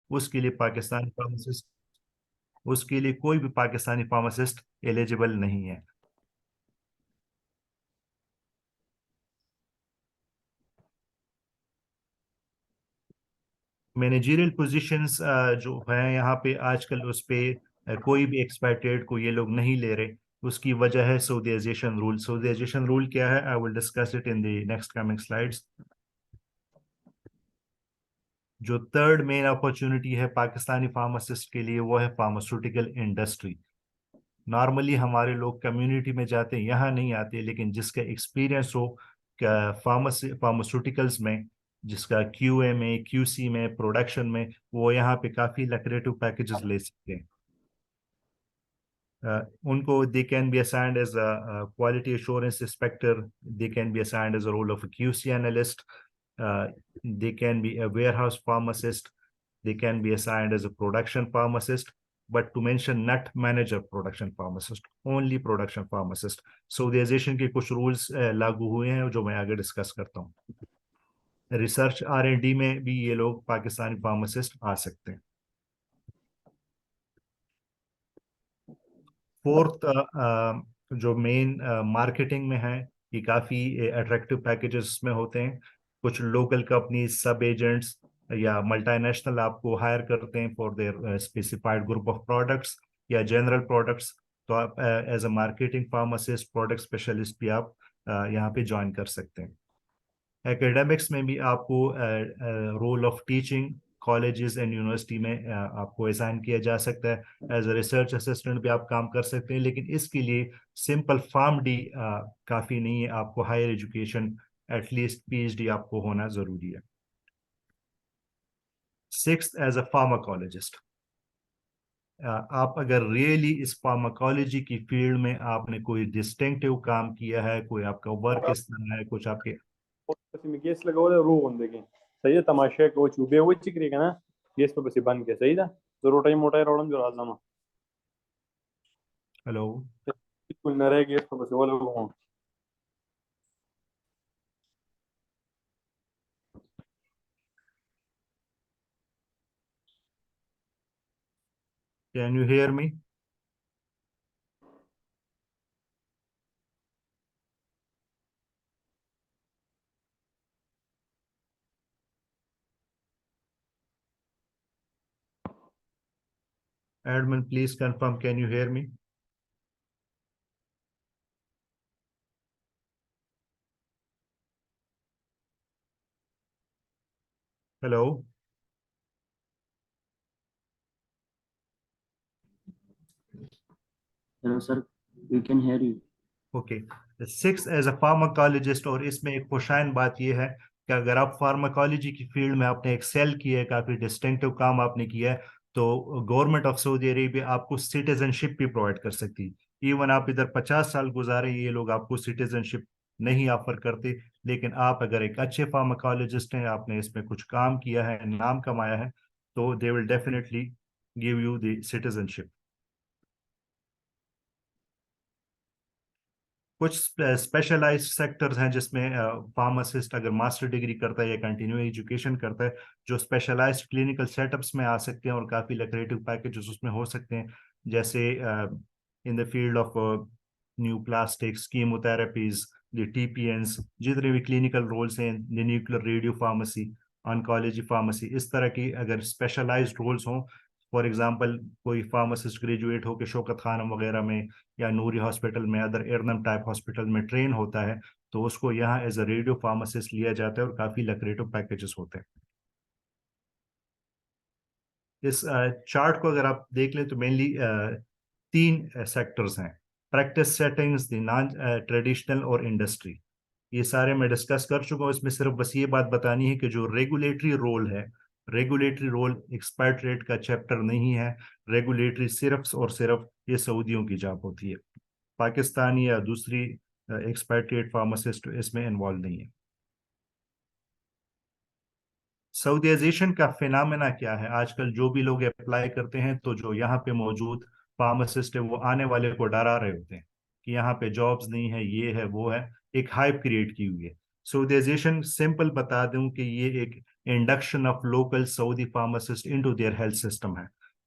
उसके लिए पाकिस्तानी फार्मासिस्ट उसके लिए कोई भी पाकिस्तानी फार्मासिस्ट एलिजिबल नहीं है। मैनेजरियल पोजीशंस जो है यहाँ पे आजकल उस पे कोई भी एक्सपाट्रिएट को ये लोग नहीं ले रहे। उसकी वजह है सऊदीजाइजेशन रूल। सऊदीजाइजेशन रूल क्या है? I will discuss it in the next coming slides. जो थर्ड मेन अपॉर्चुनिटी है पाकिस्तानी फार्मासिस्ट के लिए वो है फार्मास्यूटिकल इंडस्ट्री। नॉर्मली हमारे लोग कम्युनिटी में जाते हैं, यहाँ नहीं आते, लेकिन जिसका एक्सपीरियंस हो फार्मास्यूटिकल्स में, जिसका क्यूए में, क्यूसी में, प्रोडक्शन में, वो यहाँ पे काफ़ी लक्रेटिव पैकेजेस ले सकते हैं। उनको they can be assigned as a quality assurance inspector, they can be assigned as a role of a QC analyst, they can be a warehouse pharmacist, they can be assigned as a production pharmacist, but to mention not manager production pharmacist, only production pharmacist। सऊदीजाइजेशन के कुछ rules लागू हुए हैं जो मैं आगे discuss करता हूँ। रिसर्च R&D में भी ये लोग पाकिस्तानी फार्मासिस्ट आ सकते हैं। फोर्थ जो मेन मार्केटिंग में है, ये काफ़ी अट्रैक्टिव पैकेजेस में होते हैं। कुछ लोकल कंपनी सब एजेंट्स या मल्टीनेशनल आपको हायर करते हैं for their specified group of products या जनरल प्रोडक्ट्स। तो आप as a marketing pharmacist, product specialist भी आप यहाँ पे ज्वाइन कर सकते हैं। एकेडमिक्स में भी आपको role of teaching colleges and university में आपको असाइन किया जा सकता है। एज अ रिसर्च असिस्टेंट भी आप काम कर सकते हैं, लेकिन इसके लिए सिंपल फार्म डी काफ़ी नहीं है, आपको हायर एजुकेशन एटलीस्ट PhD आपको होना ज़रूरी है। Sixth, as a pharmacologist. आप अगर रियली इस फार्माकोलॉजी की फील्ड में आपने कोई डिस्टिंक्टिव काम किया है, कोई आपका वर्क इस तरह है, कुछ आपके। बस में गैस लगा हुआ है रू बंदगी सही है तमाशे को चुबे वो चिकरी का ना गैस पे बस बंद के सही था तो रोटाई मोटाई रोडन जो राजमा हेलो, बिल्कुल न रहे गैस पे बस वो लोग can you hear me? Admin, please confirm, can you hear me? Hello? Hello sir, we can hear you. Okay. Six, as a pharmacologist, और इसमें एक खुशाइन बात यह है कि अगर आप फार्माकोलॉजी की फील्ड में आपने एक्सेल किया है, काफ़ी डिस्टिंक्टिव काम आपने किया है, तो गवर्नमेंट ऑफ सऊदी अरेबिया आपको सिटीजनशिप भी प्रोवाइड कर सकती है। इवन आप इधर 50 साल गुजारे, ये लोग आपको सिटीजनशिप नहीं ऑफर करते, लेकिन आप अगर एक अच्छे फार्माकोलॉजिस्ट हैं, आपने इसमें कुछ काम किया है, नाम कमाया है, तो they will definitely give you the citizenship. कुछ स्पेशलाइज्ड सेक्टर्स हैं जिसमें फार्मासिस्ट अगर मास्टर डिग्री करता है या कंटिन्यू एजुकेशन करता है, जो स्पेशलाइज्ड क्लिनिकल सेटअप्स में आ सकते हैं और काफ़ी लक्रेटिव पैकेजेस उसमें हो सकते हैं। जैसे in the field of new plastics, chemotherapies, the TPNs, जितने भी क्लिनिकल रोल्स हैं, the nuclear radio pharmacy, oncology pharmacy, इस तरह की अगर स्पेशलाइज्ड रोल्स हों, फॉर एग्जांपल कोई फार्मासिस्ट ग्रेजुएट हो के शौकत खानम वगैरह में या नूरी हॉस्पिटल में, अदर एरनम टाइप हॉस्पिटल में ट्रेन होता है, तो उसको यहाँ एज अ रेडियो फार्मासिस्ट लिया जाता है और काफ़ी लक्रेटिव पैकेजेस होते हैं। इस चार्ट को अगर आप देख लें तो मेनली तीन सेक्टर्स हैं: practice settings, the non traditional और इंडस्ट्री। ये सारे मैं डिस्कस कर चुका हूँ। इसमें सिर्फ बस ये बात बतानी है कि जो रेगुलेटरी रोल है, रेगुलेटरी रोल एक्सपार्ट्रेट का चैप्टर नहीं है। रेगुलेटरी सिर्फ और सिर्फ ये सऊदियों की जॉब होती है, पाकिस्तानी या दूसरी एक्सपार्ट्रेट फार्मासिस्ट इसमें इन्वॉल्व नहीं है। सऊदीजाइजेशन का फिनोमेना क्या है? आजकल जो भी लोग अप्लाई करते हैं, तो जो यहाँ पे मौजूद फार्मासिस्ट है वो आने वाले को डरा रहे होते हैं कि यहाँ पे जॉब्स नहीं है, ये है वो है, एक हाइप क्रिएट की हुई है। सऊदीजाइजेशन सिंपल बता दूं कि ये एक induction of local Saudi pharmacist into their health system है।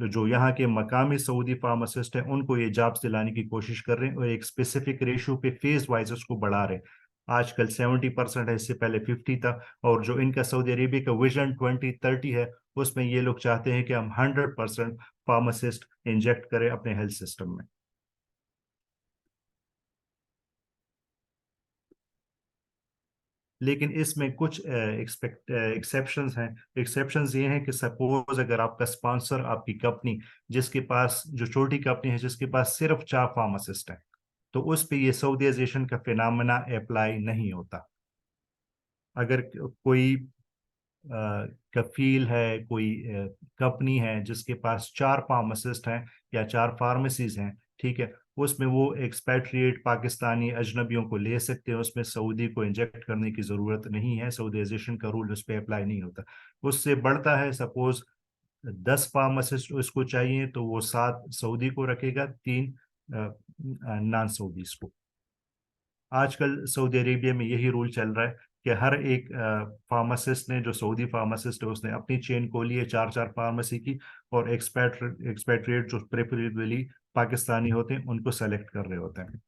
तो जो यहाँ के मकामी सऊदी फार्मासिस्ट हैं उनको ये जॉब्स दिलाने की कोशिश कर रहे हैं और एक स्पेसिफिक रेशियो पे फेज वाइज उसको बढ़ा रहे हैं। आजकल 70% है, इससे पहले 50 था। और जो इनका सऊदी अरेबिया का विजन 2030 है उसमें ये लोग चाहते हैं कि हम 100% फार्मासिस्ट इंजेक्ट करें अपने हेल्थ सिस्टम में। लेकिन इसमें कुछ एक्सेप्शंस हैं। एक्सेप्शंस ये हैं कि सपोज अगर आपका स्पॉन्सर, आपकी कंपनी जिसके पास, जो छोटी कंपनी है जिसके पास सिर्फ 4 फार्मासिस्ट हैं, तो उस पे ये सऊदीजाइजेशन का फिनोमेना अप्लाई नहीं होता। अगर कोई कफील है, कोई कंपनी है जिसके पास 4 फार्मासिस्ट हैं या 4 फार्मेसीज हैं, ठीक है, उसमें वो एक्सपैट्रिएट पाकिस्तानी अजनबियों को ले सकते हैं, उसमें सऊदी को इंजेक्ट करने की ज़रूरत नहीं है, सऊदीजाइजेशन का रूल उस पर अप्लाई नहीं होता। उससे बढ़ता है, सपोज 10 फार्मासिस्ट उसको चाहिए तो वो 7 सऊदी को रखेगा, 3 नॉन सऊदीज को। आजकल सऊदी अरेबिया में यही रूल चल रहा है कि हर एक फार्मासिस्ट ने, जो सऊदी फार्मासिस्ट है, उसने अपनी चेन खोली है 4 फार्मेसी की, और एक्सपैट्रिएट जो प्रेफरेबली पाकिस्तानी होते हैं उनको सेलेक्ट कर रहे होते हैं।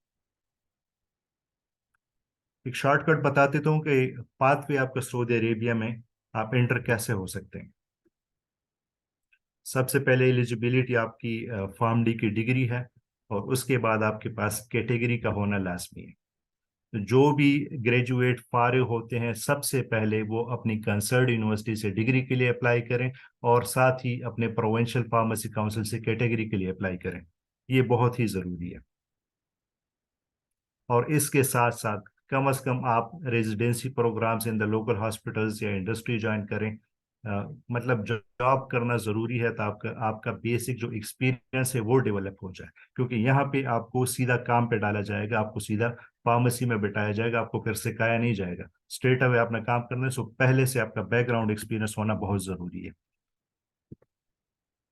एक शॉर्टकट बता देता हूँ कि पाथवे आपका सऊदी अरेबिया में आप एंटर कैसे हो सकते हैं। सबसे पहले एलिजिबिलिटी आपकी फार्म डी की डिग्री है, और उसके बाद आपके पास कैटेगरी का होना लाजमी है। तो जो भी ग्रेजुएट फारिग होते हैं सबसे पहले वो अपनी कंसर्न यूनिवर्सिटी से डिग्री के लिए अप्लाई करें, और साथ ही अपने प्रोविंशियल फार्मेसी काउंसिल से कैटेगरी के लिए अप्लाई करें। ये बहुत ही ज़रूरी है। और इसके साथ साथ कम अज़ कम आप residency programmes in the local hospitals या इंडस्ट्री ज्वाइन करें। मतलब जॉब करना ज़रूरी है, तो आपका आपका बेसिक जो एक्सपीरियंस है वो डेवलप हो जाए, क्योंकि यहाँ पे आपको सीधा काम पे डाला जाएगा, आपको सीधा फार्मेसी में बिठाया जाएगा, आपको फिर सिखाया नहीं जाएगा। स्ट्रेट अवे अपना काम करने से पहले से आपका बैकग्राउंड एक्सपीरियंस होना बहुत ज़रूरी है।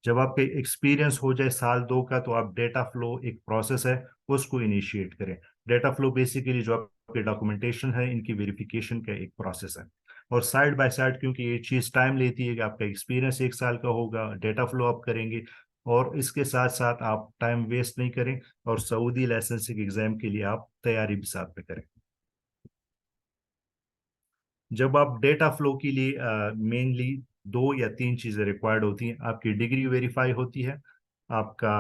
जब आपके एक्सपीरियंस हो जाए साल 2 का, तो आप डेटा फ्लो, एक प्रोसेस है, उसको इनिशिएट करें। डेटा फ्लो बेसिकली जो आपके डॉक्यूमेंटेशन है, इनकी वेरिफिकेशन का एक प्रोसेस है। और साइड बाय साइड, क्योंकि ये चीज़ टाइम लेती है कि आपका एक्सपीरियंस 1 साल का होगा, डेटा फ्लो आप करेंगे, और इसके साथ साथ आप टाइम वेस्ट नहीं करें, और सऊदी लाइसेंसिंग एग्जाम के लिए आप तैयारी भी साथ में करें। जब आप डेटा फ्लो के लिए मेनली 2 या 3 चीज़ें रिक्वायर्ड होती हैं। आपकी डिग्री वेरीफाई होती है, आपका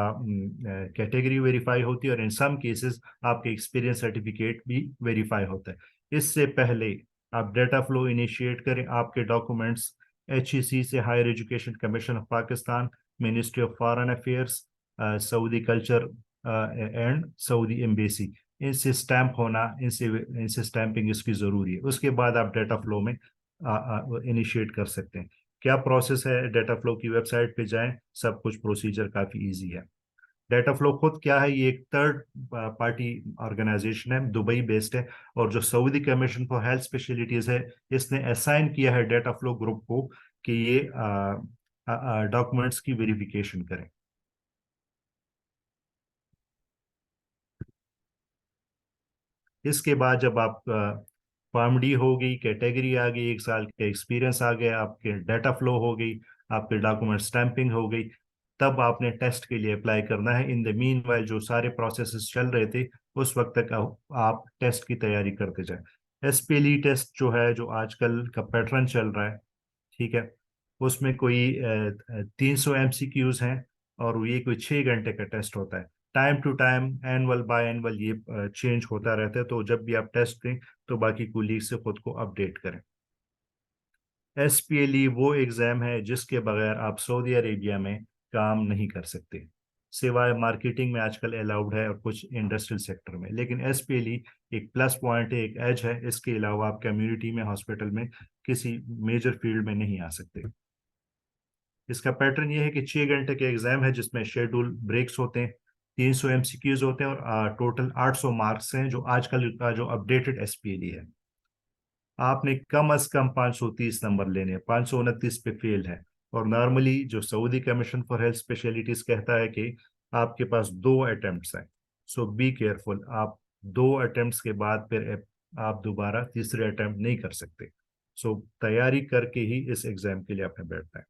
कैटेगरी वेरीफाई होती है, और इन सम केसेस आपके एक्सपीरियंस सर्टिफिकेट भी वेरीफाई होता है। इससे पहले आप डेटा फ्लो इनिशिएट करें, आपके डॉक्यूमेंट्स HEC से, higher education commission of Pakistan, ministry of foreign affairs, Saudi culture and Saudi embassy, इनसे स्टैंप होना, इनसे इनसे स्टैंपिंग इसकी ज़रूरी है। उसके बाद आप डेटा फ्लो में इनिशिएट कर सकते हैं। क्या प्रोसेस है, डेटा फ्लो की वेबसाइट पे जाएं, सब कुछ प्रोसीजर काफ़ी इजी है। डेटा फ्लो खुद क्या है, ये एक थर्ड पार्टी ऑर्गेनाइजेशन है, दुबई बेस्ड है, और जो Saudi commission for health specialities है, इसने असाइन किया है डेटा फ्लो ग्रुप को कि ये डॉक्यूमेंट्स की वेरिफिकेशन करें। इसके बाद जब आप फार्म डी हो गई, कैटेगरी आ गई, 1 साल का एक्सपीरियंस आ गया, आपके डाटा फ्लो हो गई, आपके डॉक्यूमेंट स्टैंपिंग हो गई, तब आपने टेस्ट के लिए अप्लाई करना है। इन द मीन वाइल जो सारे प्रोसेसेस चल रहे थे, उस वक्त तक आप टेस्ट की तैयारी करते जाएं। SPLE टेस्ट जो है, जो आजकल का पैटर्न चल रहा है, ठीक है, उसमें कोई 300 MCQs हैं, और ये कोई 6 घंटे का टेस्ट होता है। Time to time, annual by annual ये चेंज होता रहता है, तो जब भी आप टेस्ट दें तो बाकी कोलीग से खुद को अपडेट करें। SPLE वो एग्ज़ाम है जिसके बगैर आप सऊदी अरेबिया में काम नहीं कर सकते, सिवाय मार्केटिंग में आजकल अलाउड है और कुछ इंडस्ट्रियल सेक्टर में। लेकिन SPLE एक प्लस पॉइंट है, एक एज है, इसके अलावा आप कम्युनिटी में, हॉस्पिटल में, किसी मेजर फील्ड में नहीं आ सकते। इसका पैटर्न ये है कि 6 घंटे के एग्जाम है जिसमें शेड्यूल ब्रेक्स होते हैं, 300 MCQs होते हैं, और टोटल 800 मार्क्स हैं, जो आजकल का जो अपडेटेड SPLE है। आपने कम अज कम 530 नंबर लेने हैं, 529 पे फेल है। और नॉर्मली जो Saudi commission for health specialities कहता है कि आपके पास 2 अटेम्प्ट्स हैं, सो बी केयरफुल। आप 2 अटेम्प्ट्स के बाद फिर आप दोबारा तीसरे अटेम्प्ट नहीं कर सकते। सो तैयारी करके ही इस एग्जाम के लिए आपने बैठना है।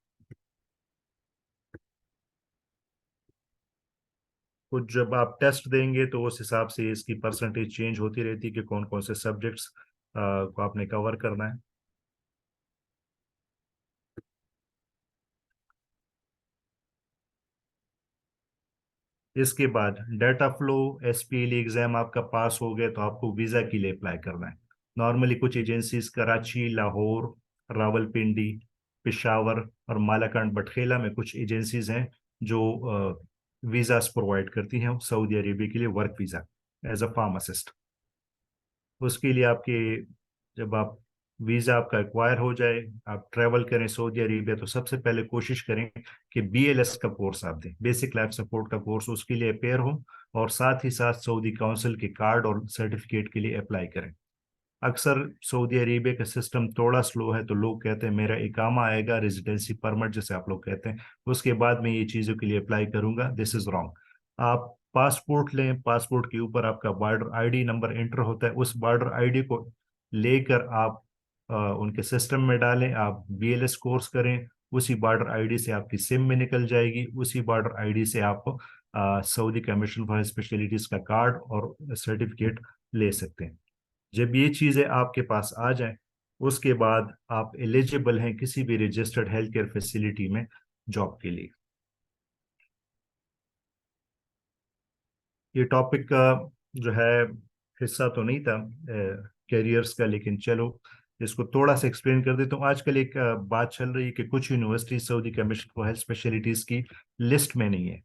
कुछ जब आप टेस्ट देंगे तो उस हिसाब से इसकी परसेंटेज चेंज होती रहती है कि कौन कौन से सब्जेक्ट्स को आपने कवर करना है। इसके बाद डाटा फ्लो एसपीएल एग्जाम आपका पास हो गया तो आपको वीजा के लिए अप्लाई करना है। नॉर्मली कुछ एजेंसीज कराची, लाहौर, रावलपिंडी, पेशावर और मालाकांड बटखेला में कुछ एजेंसीज हैं जो वीज़ास प्रोवाइड करती हैं सऊदी अरेबिया के लिए, work visa as a pharmacist. उसके लिए आपके जब आप वीज़ा आपका एक्वायर हो जाए, आप ट्रैवल करें सऊदी अरेबिया, तो सबसे पहले कोशिश करें कि बीएलएस का कोर्स आप दें, बेसिक लाइफ सपोर्ट का कोर्स, उसके लिए अपेयर हो और साथ ही साथ सऊदी काउंसिल के कार्ड और सर्टिफिकेट के लिए अप्लाई करें। अक्सर सऊदी अरेबिया का सिस्टम थोड़ा स्लो है, तो लोग कहते हैं मेरा इकामा आएगा, रेजिडेंसी परमिट जिसे आप लोग कहते हैं, उसके बाद मैं ये चीज़ों के लिए अप्लाई करूंगा। This is wrong. आप पासपोर्ट लें, पासपोर्ट के ऊपर आपका बॉर्डर आईडी नंबर एंटर होता है, उस बॉर्डर आईडी को लेकर आप उनके सिस्टम में डालें, आप बीएलएस कोर्स करें, उसी बॉर्डर आईडी से आपकी सिम में निकल जाएगी, उसी बॉर्डर आईडी से आप सऊदी कमीशन फॉर स्पेशलिटीज़ का कार्ड और सर्टिफिकेट ले सकते हैं। जब ये चीज़ें आपके पास आ जाएं, उसके बाद आप एलिजिबल हैं किसी भी रजिस्टर्ड हेल्थ केयर फैसिलिटी में जॉब के लिए। ये टॉपिक का जो है हिस्सा तो नहीं था कैरियर्स का, लेकिन चलो इसको थोड़ा सा एक्सप्लेन कर देता हूँ। आजकल एक बात चल रही है कि कुछ university Saudi commission for health specialities की लिस्ट में नहीं है,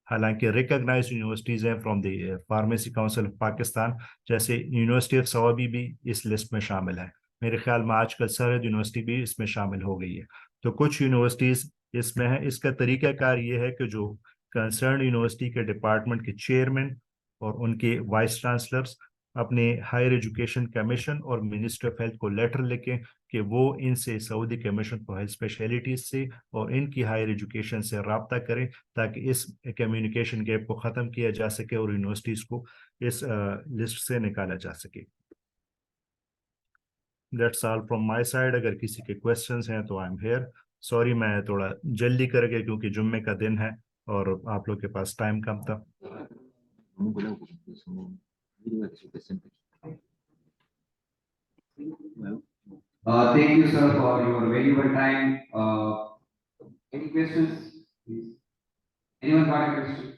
हालांकि रिकॉग्नाइज यूनिवर्सिटीज़ हैं from the pharmacy council of Pakistan, जैसे यूनिवर्सिटी ऑफ सवाबी भी इस लिस्ट में शामिल है। मेरे ख्याल में आजकल सरहद यूनिवर्सिटी भी इसमें शामिल हो गई है। तो कुछ यूनिवर्सिटीज़ इसमें है। इसका तरीकाकार ये है कि जो कंसर्न यूनिवर्सिटी के डिपार्टमेंट के चेयरमैन और उनके वाइस चांसलर्स अपने हायर एजुकेशन कमीशन और मिनिस्ट्री ऑफ हेल्थ को लेटर लिखें कि वो इनसे Saudi commission for health specialities से और इनकी हायर एजुकेशन से रब्ता करें, ताकि इस कम्युनिकेशन गैप को ख़त्म किया जा सके और यूनिवर्सिटीज़ को इस लिस्ट से निकाला जा सके। That's all from my side. अगर किसी के क्वेश्चंस हैं तो आई एम हेयर। सॉरी मैं थोड़ा जल्दी कर गया क्योंकि जुम्मे का दिन है और आप लोग के पास टाइम कम था। Thank you, sir, for your valuable time. Any questions, please? Anyone got a question?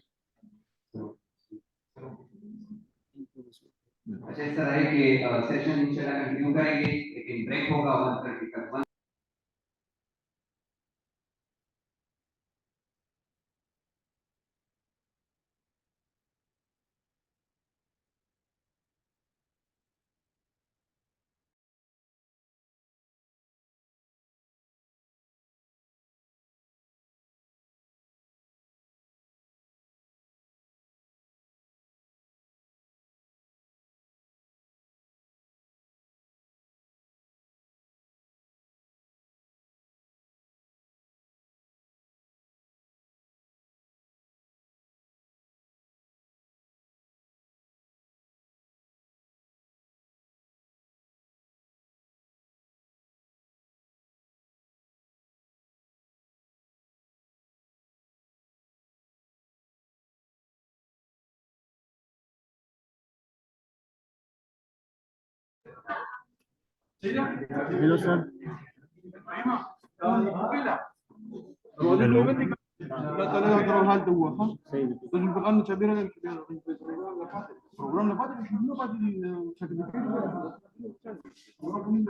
अच्छा, इस तरह के सेशन इंशाल्लाह कंटिन्यू करेंगे, लेकिन ब्रेक होगा 1:30 तक। Hello, sir. हेलो।